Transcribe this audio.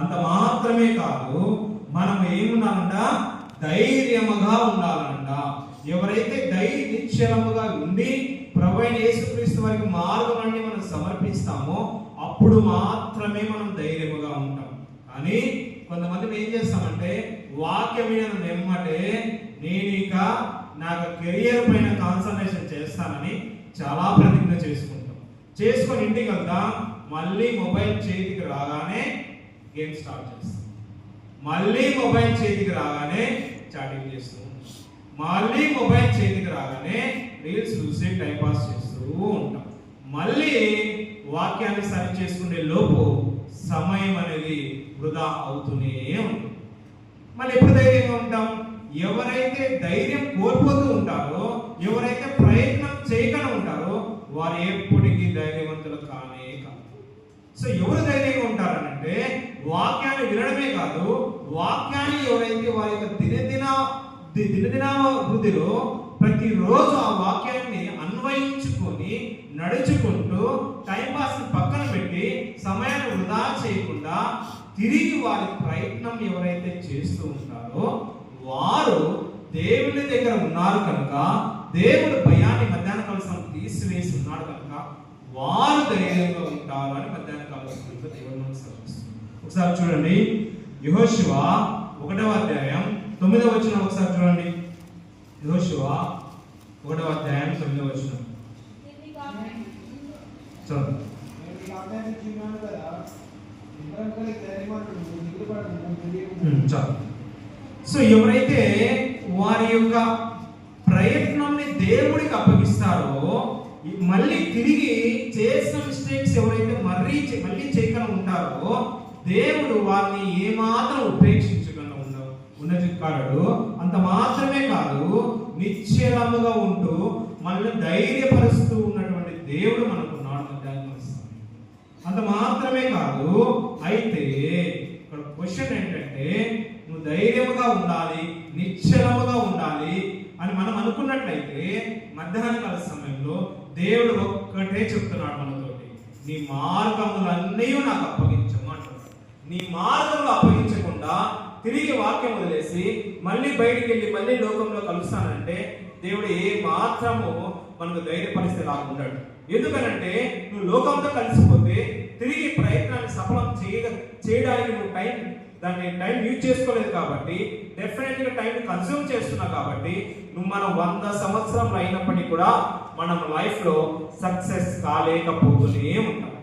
అంత మాత్రమే కాదు, మనం ఏమున్నామంట, ధైర్యముగా ఉండాలంట. ఎవరైతే నిశ్చలముగా ఉండి ప్రభువైన యేసుక్రీస్తు వారికి మార్గాన్ని మనం సమర్పిస్తామో అప్పుడు మాత్రమే మనం ధైర్యముగా ఉంటాం. కానీ కొంతమంది ఏం చేస్తామంటే, వాక్యం మీద వెమ్మటే నేను ఇక నాకు కెరియర్ పైన కాన్సన్ట్రేషన్ చేస్తానని చాలా ప్రతిజ్ఞ చేసుకొని ఇంటికి వెళ్తాం. మళ్ళీ మొబైల్ చేతికి రాగానే గేమ్ స్టార్ట్ చేస్తాం, మళ్ళీ మొబైల్ చేతికి రాగానే చాటింగ్ చేస్తూ ఉంటాం, మళ్ళీ మొబైల్ చేతికి రాగానే రీల్స్ చూసి టైంపాస్ చేస్తూ ఉంటాం. మళ్ళీ వాక్యాన్ని సరి చేసుకునే లోపు సమయం అనేది వృధా అవుతూనే ఉంటుంది. మళ్ళీ ఎప్పుడు ధైర్యంగా ఉంటాం? ఎవరైతే ధైర్యం కోల్పోతూ ఉంటారో, ఎవరైతే ప్రయత్నం చేయకుండా ఉంటారో వారు ఎప్పటికీ ధైర్యవంతులు కానే కాదు. సో ఎవరు ధైర్యంగా ఉంటారనంటే, వాక్యాన్ని వినడమే కాదు, వాక్యాన్ని ఎవరైతే వారి యొక్క దినదిన వృద్ధిలో ప్రతిరోజు ఆ వాక్యాన్ని అన్వయించుకొని నడుచుకుంటూ టైంపాస్ పక్కన పెట్టి సమయాన్ని వృధా చేయకుండా తిరిగి వారి ప్రయత్నం ఎవరైతే చేస్తూ ఉంటారో వారు దేవుని దగ్గర ఉన్నారు కనుక, దేవుడు భయాన్ని మధ్యాహ్న కాలం తీసివేసి ఉన్నాడు కనుక వారు ధైర్యంగా ఉంటారు అని మధ్యాహ్న కాలం దేవుడు మనకు సెలవిస్తుంది. ఒకసారి చూడండి, యెహోషువ 1వ అధ్యాయం 9వ వచనం ఒకసారి చూడండి. యెహోషువ 1వ అధ్యాయం 9వ వచనం చూడండి. సో ఎవరైతే వారి యొక్క ప్రయత్నాన్ని దేవుడికి అప్పగిస్తారో, మళ్ళీ తిరిగి చేసిన మిస్టేక్స్ ఎవరైతే మళ్ళీ చేయకుండా ఉంటారో దేవుడు వారిని ఏమాత్రం ఉపేక్షించకుండా ఉండదు. అంత మాత్రమే కాదు, నిశ్చలముగా ఉంటూ మనల్ని ధైర్యపరుస్తూ ఉన్నటువంటి దేవుడు మనకున్నాడు. అంత మాత్రమే కాదు, అయితే ఇక్కడ క్వశ్చన్ ఏంటంటే, నువ్వు ధైర్యముగా ఉండాలి, నిశ్చలముగా ఉండాలి అని మనం అనుకున్నట్లయితే మధ్యాహ్న కాల సమయంలో దేవుడు ఒక్కటే చెప్తున్నాడు మనతోటి, నీ మార్గములన్నీ నాకు అప్పగించము అంటున్నాడు. నీ మార్గములు అప్పగించకుండా తిరిగి వాక్యం వదిలేసి మళ్ళీ బయటికి వెళ్ళి మళ్ళీ లోకంలో కలుస్తానంటే దేవుడు ఏ మాత్రము మనకు ధైర్యపరిస్తే రాకుంటాడు. ఎందుకనంటే నువ్వు లోకంతో కలిసిపోతే తిరిగి ప్రయత్నాన్ని సఫలం చేయడానికి నువ్వు టైం యూజ్ చేసుకోలేదు కాబట్టి, డెఫినెట్ గా టైం కన్స్యూమ్ చేస్తున్నావు కాబట్టి నువ్వు మనం 100 సంవత్సరాలు అయినప్పటికీ కూడా మనం లైఫ్ లో సక్సెస్ కాలేకపోతూనే ఉంటాం.